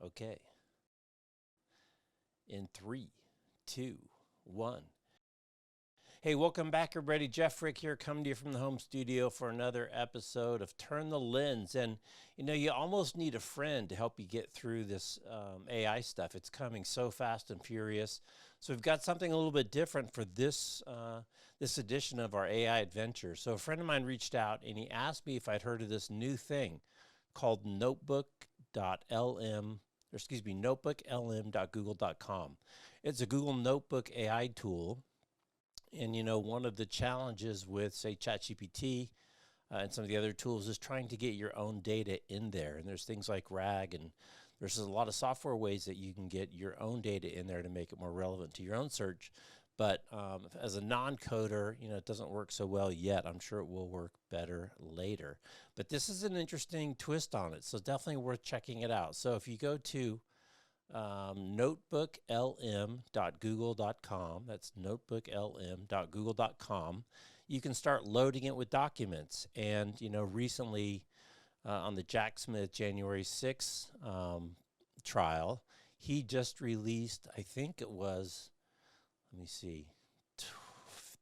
Okay. In 3, 2, 1. Hey, welcome back, everybody. Jeff Frick here, coming to you from the home studio for another episode of Turn the Lens. And, you almost need a friend to help you get through this AI stuff. It's coming so fast and furious. So we've got something a little bit different for this edition of our AI adventure. So a friend of mine reached out, and he asked me if I'd heard of this new thing called notebooklm.google.com. It's a Google Notebook AI tool. And, one of the challenges with, say, ChatGPT and some of the other tools is trying to get your own data in there. And there's things like RAG, and there's a lot of software ways that you can get your own data in there to make it more relevant to your own search. But as a non-coder, it doesn't work so well yet. I'm sure it will work better later. But this is an interesting twist on it, so definitely worth checking it out. So if you go to notebooklm.google.com, that's notebooklm.google.com, you can start loading it with documents. And, recently on the Jack Smith January 6th trial, he just released, I think it was,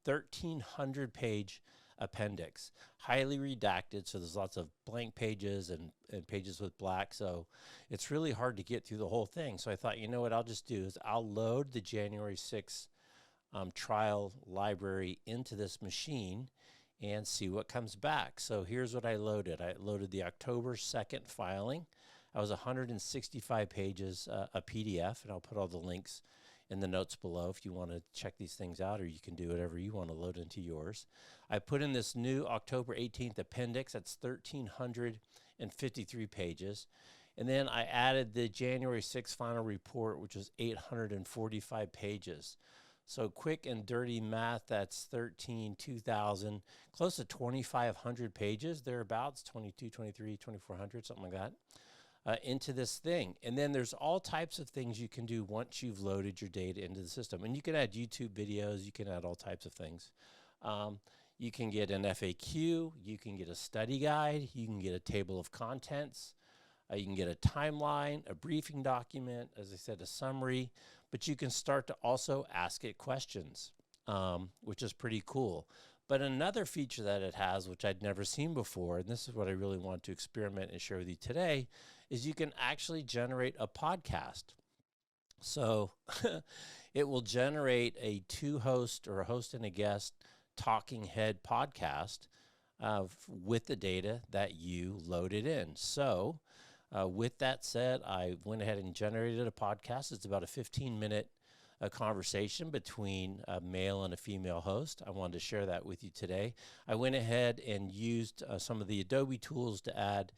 1,300-page appendix, highly redacted, so there's lots of blank pages and pages with black, so it's really hard to get through the whole thing. So I thought, what I'll just do is I'll load the January 6th trial library into this machine and see what comes back. So here's what I loaded. I loaded the October 2nd filing. That was 165 pages, a PDF, and I'll put all the links in the notes below if you want to check these things out, or you can do whatever you want to load into yours. I put in this new October 18th appendix. That's 1,353 pages. And then I added the January 6th final report, which was 845 pages. So quick and dirty math, that's 2,000, close to 2,500 pages, thereabouts, 22, 23, 2,400, something like that. Into this thing. And then there's all types of things you can do once you've loaded your data into the system. And you can add YouTube videos, you can add all types of things. You can get an FAQ, you can get a study guide, you can get a table of contents, you can get a timeline, a briefing document, as I said, a summary, but you can start to also ask it questions, which is pretty cool. But another feature that it has, which I'd never seen before, and this is what I really want to experiment and share with you today, is you can actually generate a podcast. So it will generate a 2-host or a host and a guest talking head podcast with the data that you loaded in. So with that said, I went ahead and generated a podcast. It's about a 15-minute conversation between a male and a female host. I wanted to share that with you today. I went ahead and used some of the Adobe tools to add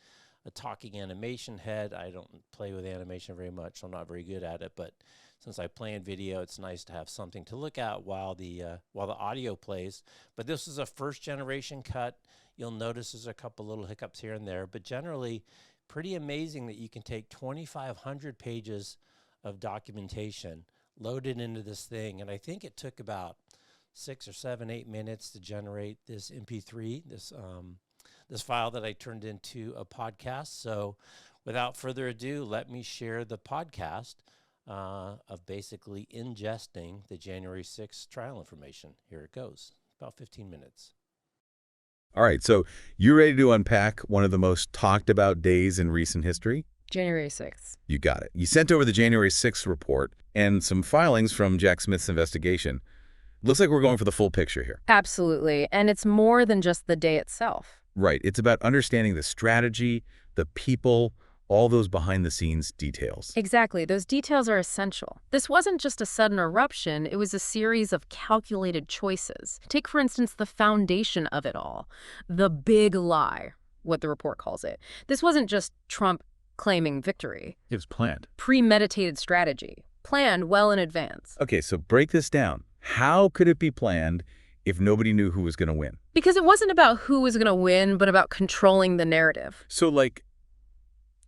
a talking animation head. I don't play with animation very much, so I'm not very good at it, but since I play in video, it's nice to have something to look at while the audio plays. But this is a first generation cut. You'll notice there's a couple little hiccups here and there, but generally pretty amazing that you can take 2,500 pages of documentation, load it into this thing, and I think it took about 6 or 7, 8 minutes to generate this MP3, this file that I turned into a podcast. So without further ado, let me share the podcast of basically ingesting the January 6th trial information. Here it goes, about 15 minutes. All right, so you ready to unpack one of the most talked about days in recent history? January 6th. You got it. You sent over the January 6th report and some filings from Jack Smith's investigation. Looks like we're going for the full picture here. Absolutely. And it's more than just the day itself. Right. It's about understanding the strategy, the people, all those behind-the-scenes details. Exactly. Those details are essential. This wasn't just a sudden eruption. It was a series of calculated choices. Take, for instance, the foundation of it all. The big lie, what the report calls it. This wasn't just Trump claiming victory. It was planned. Premeditated strategy. Planned well in advance. Okay, so break this down. How could it be planned if nobody knew who was going to win? Because it wasn't about who was going to win, but about controlling the narrative. So, like,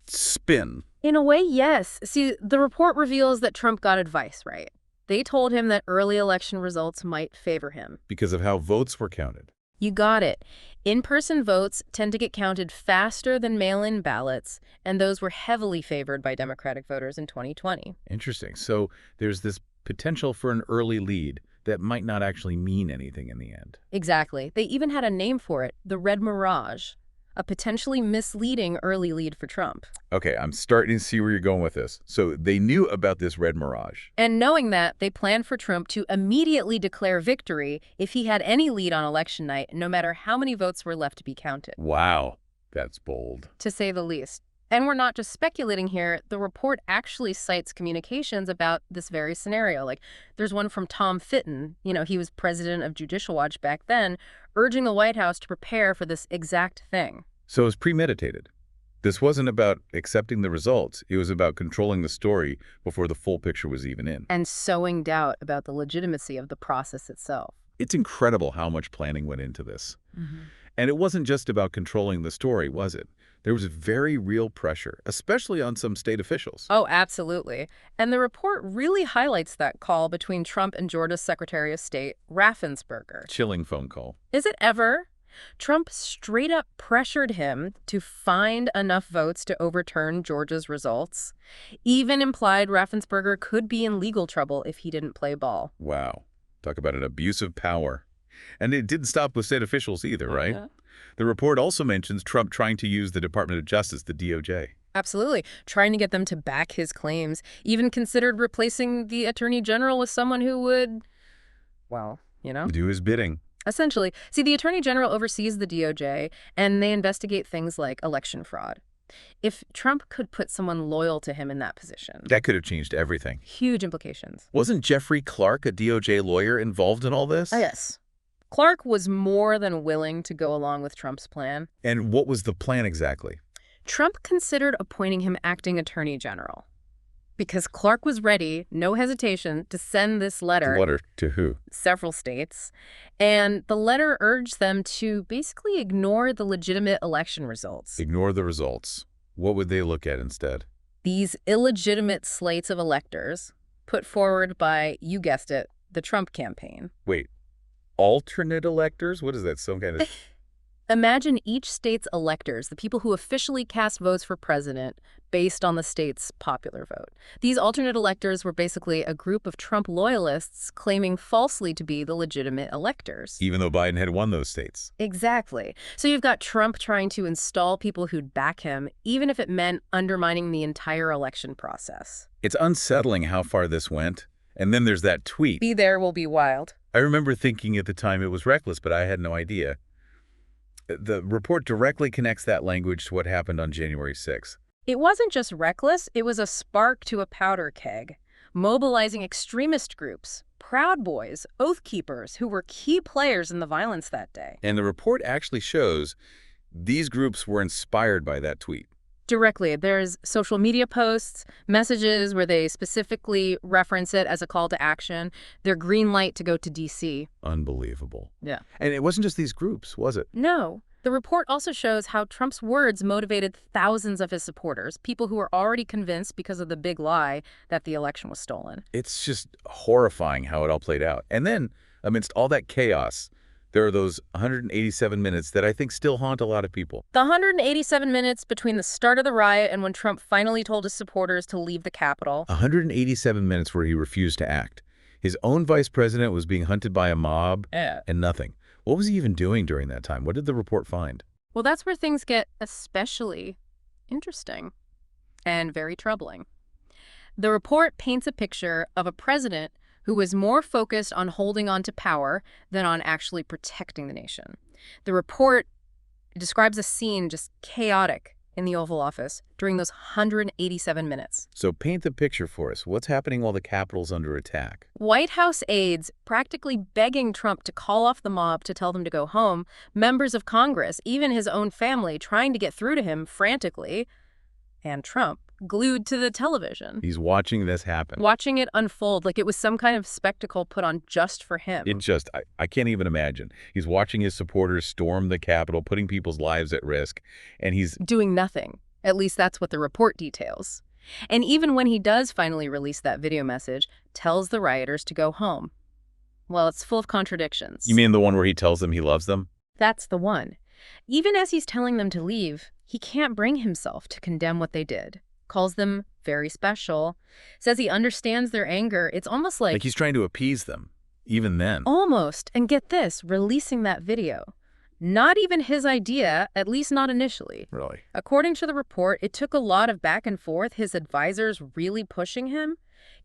spin. In a way, yes. See, the report reveals that Trump got advice, right? They told him that early election results might favor him. Because of how votes were counted. You got it. In-person votes tend to get counted faster than mail-in ballots, and those were heavily favored by Democratic voters in 2020. Interesting. So there's this potential for an early lead that might not actually mean anything in the end. Exactly. They even had a name for it, the Red Mirage, a potentially misleading early lead for Trump. Okay, I'm starting to see where you're going with this. So they knew about this red mirage. And knowing that, they planned for Trump to immediately declare victory if he had any lead on election night, no matter how many votes were left to be counted. Wow, that's bold. To say the least. And we're not just speculating here. The report actually cites communications about this very scenario. Like, there's one from Tom Fitton, he was president of Judicial Watch back then, urging the White House to prepare for this exact thing. So it was premeditated. This wasn't about accepting the results. It was about controlling the story before the full picture was even in. And sowing doubt about the legitimacy of the process itself. It's incredible how much planning went into this. And it wasn't just about controlling the story, was it? There was very real pressure, especially on some state officials. Oh, absolutely. And the report really highlights that call between Trump and Georgia's Secretary of State, Raffensperger. Chilling phone call. Is it ever? Trump straight up pressured him to find enough votes to overturn Georgia's results. Even implied Raffensperger could be in legal trouble if he didn't play ball. Wow. Talk about an abuse of power. And it didn't stop with state officials either, right? Yeah. The report also mentions Trump trying to use the Department of Justice, the DOJ. Absolutely. Trying to get them to back his claims. Even considered replacing the Attorney General with someone who would, Do his bidding. Essentially. See, the Attorney General oversees the DOJ, and they investigate things like election fraud. If Trump could put someone loyal to him in that position. That could have changed everything. Huge implications. Wasn't Jeffrey Clark, a DOJ lawyer, involved in all this? Yes. Clark was more than willing to go along with Trump's plan. And what was the plan exactly? Trump considered appointing him acting Attorney General. Because Clark was ready, no hesitation, to send this letter. The letter to who? Several states. And the letter urged them to basically ignore the legitimate election results. Ignore the results. What would they look at instead? These illegitimate slates of electors put forward by, you guessed it, the Trump campaign. Wait, alternate electors? What is that, some kind of... Imagine each state's electors, the people who officially cast votes for president based on the state's popular vote. These alternate electors were basically a group of Trump loyalists claiming falsely to be the legitimate electors. Even though Biden had won those states. Exactly. So you've got Trump trying to install people who'd back him, even if it meant undermining the entire election process. It's unsettling how far this went. And then there's that tweet. Be there will be wild. I remember thinking at the time it was reckless, but I had no idea. The report directly connects that language to what happened on January 6th. It wasn't just reckless, it was a spark to a powder keg, mobilizing extremist groups, Proud Boys, Oath Keepers, who were key players in the violence that day. And the report actually shows these groups were inspired by that tweet. Directly. There's social media posts, messages where they specifically reference it as a call to action. Their green light to go to D.C. Unbelievable. Yeah. And it wasn't just these groups, was it? No. The report also shows how Trump's words motivated thousands of his supporters, people who were already convinced because of the big lie that the election was stolen. It's just horrifying how it all played out. And then, amidst all that chaos, there are those 187 minutes that I think still haunt a lot of people. The 187 minutes between the start of the riot and when Trump finally told his supporters to leave the Capitol. 187 minutes where he refused to act. His own vice president was being hunted by a mob and nothing. What was he even doing during that time? What did the report find? Well, that's where things get especially interesting and very troubling. The report paints a picture of a president who was more focused on holding on to power than on actually protecting the nation. The report describes a scene just chaotic in the Oval Office during those 187 minutes. So paint the picture for us. What's happening while the Capitol's under attack? White House aides practically begging Trump to call off the mob to tell them to go home, members of Congress, even his own family, trying to get through to him frantically, and Trump glued to the television. He's watching this happen. Watching it unfold like it was some kind of spectacle put on just for him. I can't even imagine. He's watching his supporters storm the Capitol, putting people's lives at risk, and he's doing nothing. At least that's what the report details. And even when he does finally release that video message, tells the rioters to go home. Well, it's full of contradictions. You mean the one where he tells them he loves them? That's the one. Even as he's telling them to leave, he can't bring himself to condemn what they did. Calls them very special. Says he understands their anger. It's almost Like he's trying to appease them, even then. Almost. And get this, releasing that video. Not even his idea, at least not initially. Really? According to the report, it took a lot of back and forth, his advisors really pushing him.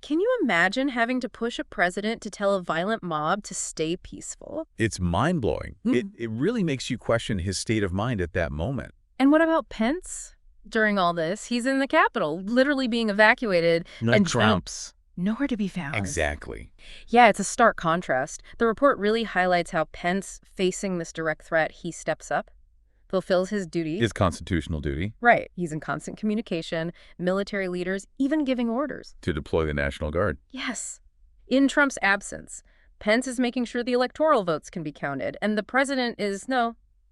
Can you imagine having to push a president to tell a violent mob to stay peaceful? It's mind-blowing. It really makes you question his state of mind at that moment. And what about Pence? During all this, he's in the Capitol, literally being evacuated. And Trump's nowhere to be found. Exactly. Yeah, it's a stark contrast. The report really highlights how Pence, facing this direct threat, he steps up, fulfills his duty. His constitutional duty. Right. He's in constant communication, military leaders, even giving orders. To deploy the National Guard. Yes. In Trump's absence, Pence is making sure the electoral votes can be counted, and the president is,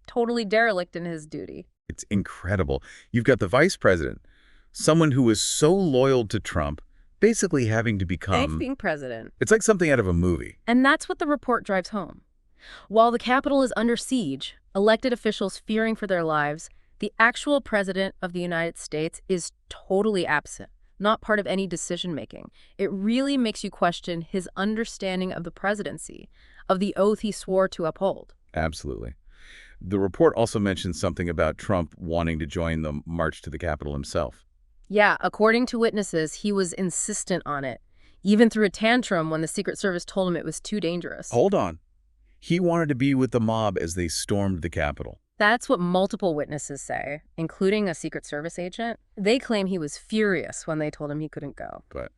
totally derelict in his duty. It's incredible. You've got the vice president, someone who is so loyal to Trump, basically having to become... being president. It's like something out of a movie. And that's what the report drives home. While the Capitol is under siege, elected officials fearing for their lives, the actual president of the United States is totally absent, not part of any decision-making. It really makes you question his understanding of the presidency, of the oath he swore to uphold. Absolutely. The report also mentions something about Trump wanting to join the march to the Capitol himself. Yeah, according to witnesses, he was insistent on it, even threw a tantrum when the Secret Service told him it was too dangerous. Hold on. He wanted to be with the mob as they stormed the Capitol. That's what multiple witnesses say, including a Secret Service agent. They claim he was furious when they told him he couldn't go. But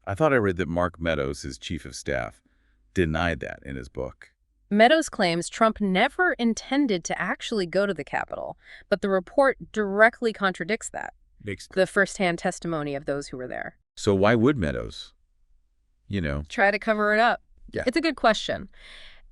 I thought I read that Mark Meadows, his chief of staff, denied that in his book. Meadows claims Trump never intended to actually go to the Capitol, but the report directly contradicts that. The firsthand testimony of those who were there. So why would Meadows, try to cover it up? Yeah. It's a good question.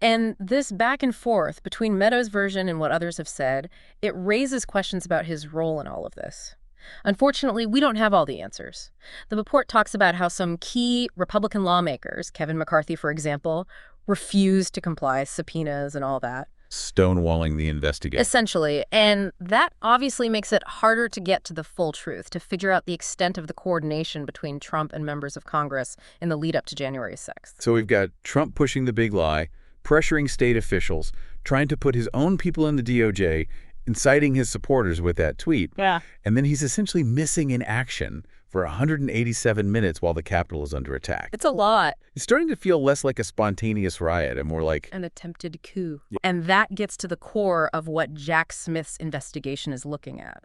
And this back and forth between Meadows' version and what others have said, it raises questions about his role in all of this. Unfortunately, we don't have all the answers. The report talks about how some key Republican lawmakers, Kevin McCarthy, for example, refused to comply, subpoenas and all that. Stonewalling the investigation. Essentially. And that obviously makes it harder to get to the full truth, to figure out the extent of the coordination between Trump and members of Congress in the lead up to January 6th. So we've got Trump pushing the big lie, pressuring state officials, trying to put his own people in the DOJ, inciting his supporters with that tweet. Yeah. And then he's essentially missing in action for 187 minutes while the Capitol is under attack. It's a lot. It's starting to feel less like a spontaneous riot and more like An attempted coup. Yeah. And that gets to the core of what Jack Smith's investigation is looking at.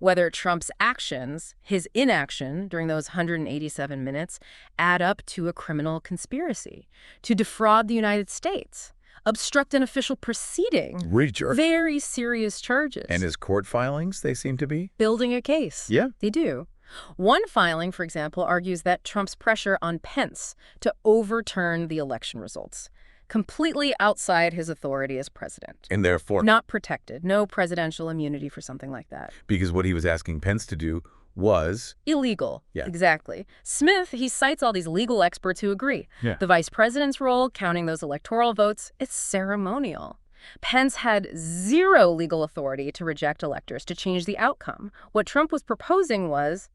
Whether Trump's actions, his inaction during those 187 minutes, add up to a criminal conspiracy to defraud the United States, obstruct an official proceeding. Very serious charges. And his court filings, they seem to be? Building a case. Yeah. They do. One filing, for example, argues that Trump's pressure on Pence to overturn the election results, completely outside his authority as president. And therefore not protected. No presidential immunity for something like that. Because what he was asking Pence to do was illegal. Yeah. Exactly. Smith, he cites all these legal experts who agree. Yeah. The vice president's role, counting those electoral votes, it's ceremonial. Pence had zero legal authority to reject electors, to change the outcome. What Trump was proposing was,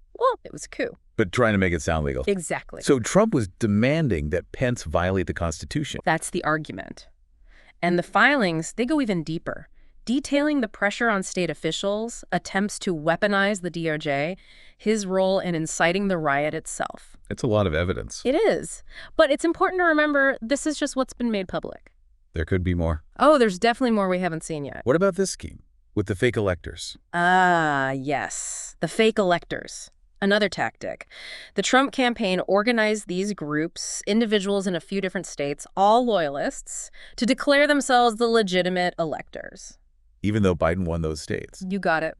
it was a coup. But trying to make it sound legal. Exactly. So Trump was demanding that Pence violate the Constitution. That's the argument. And the filings, they go even deeper, detailing the pressure on state officials, attempts to weaponize the DOJ, his role in inciting the riot itself. It's a lot of evidence. It is. But it's important to remember this is just what's been made public. There could be more. Oh, there's definitely more we haven't seen yet. What about this scheme with the fake electors? Ah, yes. The fake electors. Another tactic. The Trump campaign organized these groups, individuals in a few different states, all loyalists, to declare themselves the legitimate electors. Even though Biden won those states. You got it.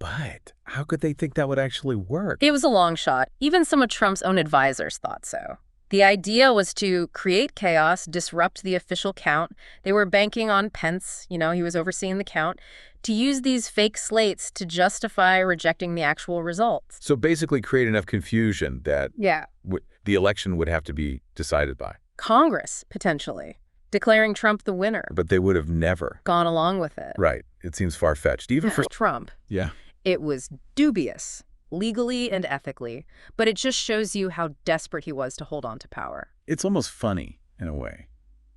But how could they think that would actually work? It was a long shot. Even some of Trump's own advisors thought so. The idea was to create chaos, disrupt the official count. They were banking on Pence, he was overseeing the count, to use these fake slates to justify rejecting the actual results. So basically create enough confusion that the the election would have to be decided by Congress, potentially. declaring Trump the winner. But they would have never Gone along with it. Right. It seems far-fetched, even for Trump. Yeah. It was dubious, legally and ethically, but it just shows you how desperate he was to hold on to power. It's almost funny, in a way,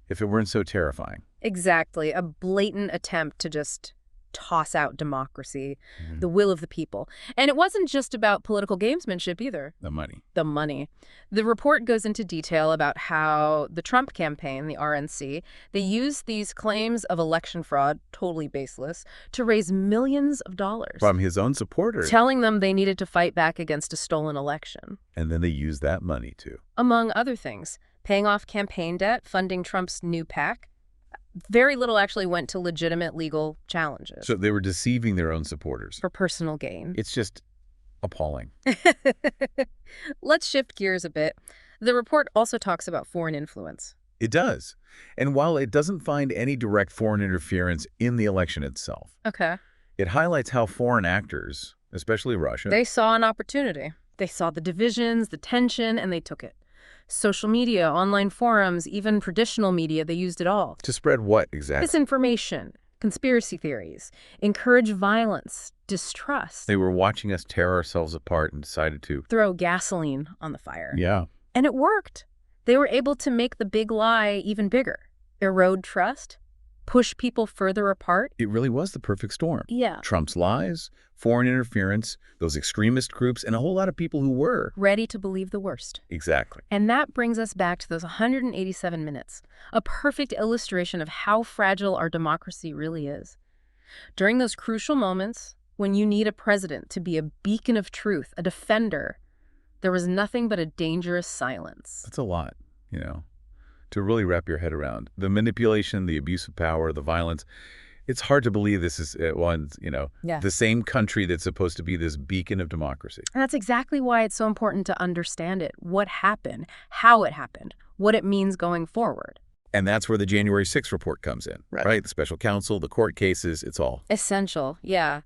if it weren't so terrifying. Exactly. A blatant attempt to just toss out democracy, the will of the people. And it wasn't just about political gamesmanship either. The money. The money. The report goes into detail about how the Trump campaign, the RNC, they used these claims of election fraud, totally baseless, to raise millions of dollars. From his own supporters. Telling them they needed to fight back against a stolen election. And then they used that money, too. Among other things, paying off campaign debt, funding Trump's new PAC. Very little actually went to legitimate legal challenges. So they were deceiving their own supporters. For personal gain. It's just appalling. Let's shift gears a bit. The report also talks about foreign influence. It does. And while it doesn't find any direct foreign interference in the election itself, Okay. it highlights how foreign actors, especially Russia, They saw an opportunity. They saw the divisions, the tension, and they took it. Social media, online forums, even traditional media, they used it all. to spread what exactly? Misinformation, conspiracy theories, encourage violence, distrust. They were watching us tear ourselves apart and decided to. Throw gasoline on the fire. Yeah. And it worked. They were able to make the big lie even bigger. Erode trust, push people further apart. It really was the perfect storm. Yeah. Trump's lies, foreign interference, those extremist groups, and a whole lot of people who were. Ready to believe the worst. Exactly. And that brings us back to those 187 minutes, a perfect illustration of how fragile our democracy really is. During those crucial moments, when you need a president to be a beacon of truth, a defender, there was nothing but a dangerous silence. That's a lot, to really wrap your head around. The manipulation, the abuse of power, the violence. It's hard to believe this is, Yeah. the same country that's supposed to be this beacon of democracy. And that's exactly why it's so important to understand it, what happened, how it happened, what it means going forward. And that's where the January 6th report comes in, right? The special counsel, the court cases, it's all. Essential, yeah.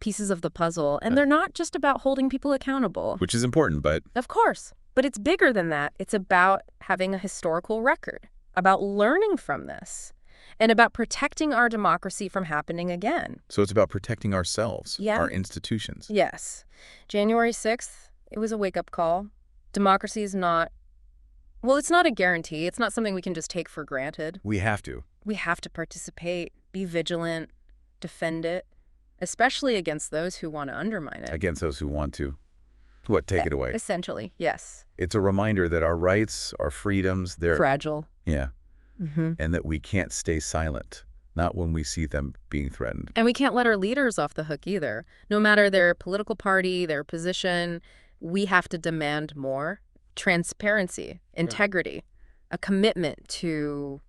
Pieces of the puzzle. And they're not just about holding people accountable. Which is important, but Of course. But it's bigger than that. It's about having a historical record, about learning from this, and about protecting our democracy from happening again. so it's about protecting ourselves, Yeah. our institutions. Yes. January 6th, it was a wake-up call. Democracy is not, well, it's not a guarantee. It's not something we can just take for granted. We have to. We have to participate, be vigilant, defend it, especially against those who want to undermine it. Against those who want to. Take it away. Essentially, yes. It's a reminder that our rights, our freedoms, they're... Fragile. Yeah. Mm-hmm. And that we can't stay silent, not when we see them being threatened. And we can't let our leaders off the hook either. No matter their political party, their position, we have to demand more. Transparency, integrity, a commitment to,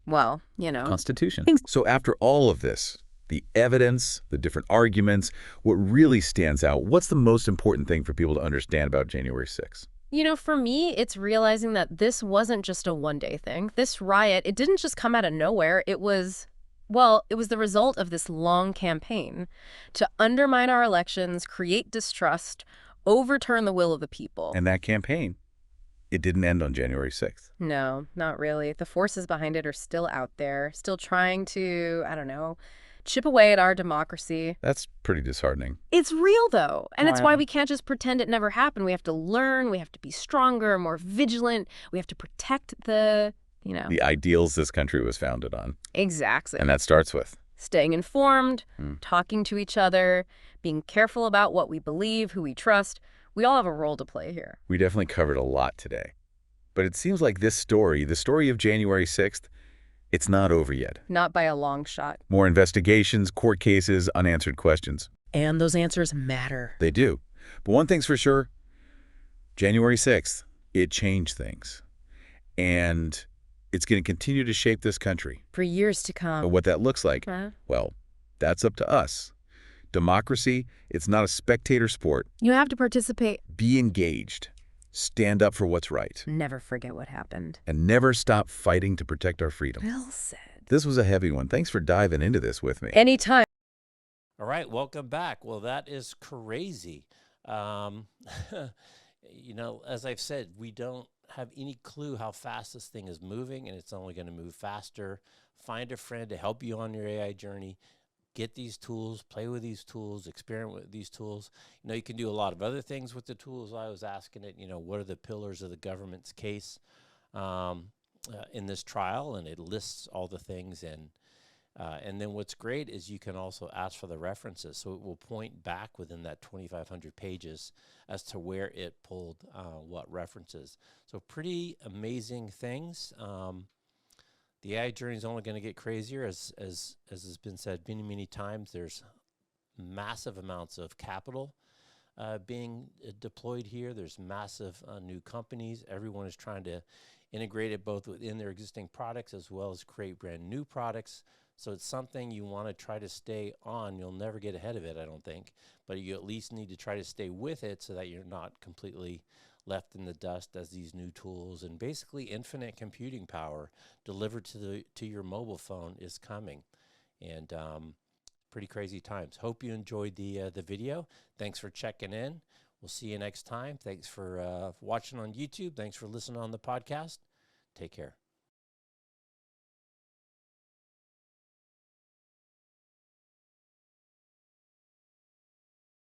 Constitution. So after all of this, the evidence, the different arguments, what really stands out, what's the most important thing for people to understand about January 6th? For me, it's realizing that this wasn't just a one-day thing. This riot, it didn't just come out of nowhere. It was the result of this long campaign to undermine our elections, create distrust, overturn the will of the people. And that campaign, it didn't end on January 6th. No, not really. The forces behind it are still out there, still trying to, chip away at our democracy. That's pretty disheartening. It's real, though. And it's why we can't just pretend it never happened. We have to learn. We have to be stronger, more vigilant. We have to protect the ideals this country was founded on. Exactly. And that starts with staying informed, talking to each other, being careful about what we believe, who we trust. We all have a role to play here. We definitely covered a lot today. But it seems like this story, the story of January 6th, it's not over yet. Not by a long shot. More investigations, court cases, unanswered questions. And those answers matter. They do. But one thing's for sure, January 6th, it changed things. And it's going to continue to shape this country. For years to come. But what that looks like, well, that's up to us. Democracy, it's not a spectator sport. You have to participate. Be engaged. Stand up for what's right. Never forget what happened. And never stop fighting to protect our freedom. Well said. This was a heavy one. Thanks for diving into this with me. Anytime. All right, welcome back. Well, that is crazy. As I've said, we don't have any clue how fast this thing is moving, and it's only going to move faster. Find a friend to help you on your AI journey. Get these tools, play with these tools, experiment with these tools. You can do a lot of other things with the tools. I was asking it, what are the pillars of the government's case in this trial, and it lists all the things. And then what's great is you can also ask for the references. So it will point back within that 2,500 pages as to where it pulled what references. So pretty amazing things. The AI journey is only going to get crazier, as has been said many, many times. There's massive amounts of capital being deployed here. There's massive new companies. Everyone is trying to integrate it both within their existing products as well as create brand new products. So it's something you want to try to stay on. You'll never get ahead of it, I don't think, but you at least need to try to stay with it so that you're not completely left in the dust as these new tools and basically infinite computing power delivered to your mobile phone is coming. And pretty crazy times. Hope you enjoyed the video. Thanks for checking in. We'll see you next time. Thanks for watching on YouTube. Thanks for listening on the podcast. Take care.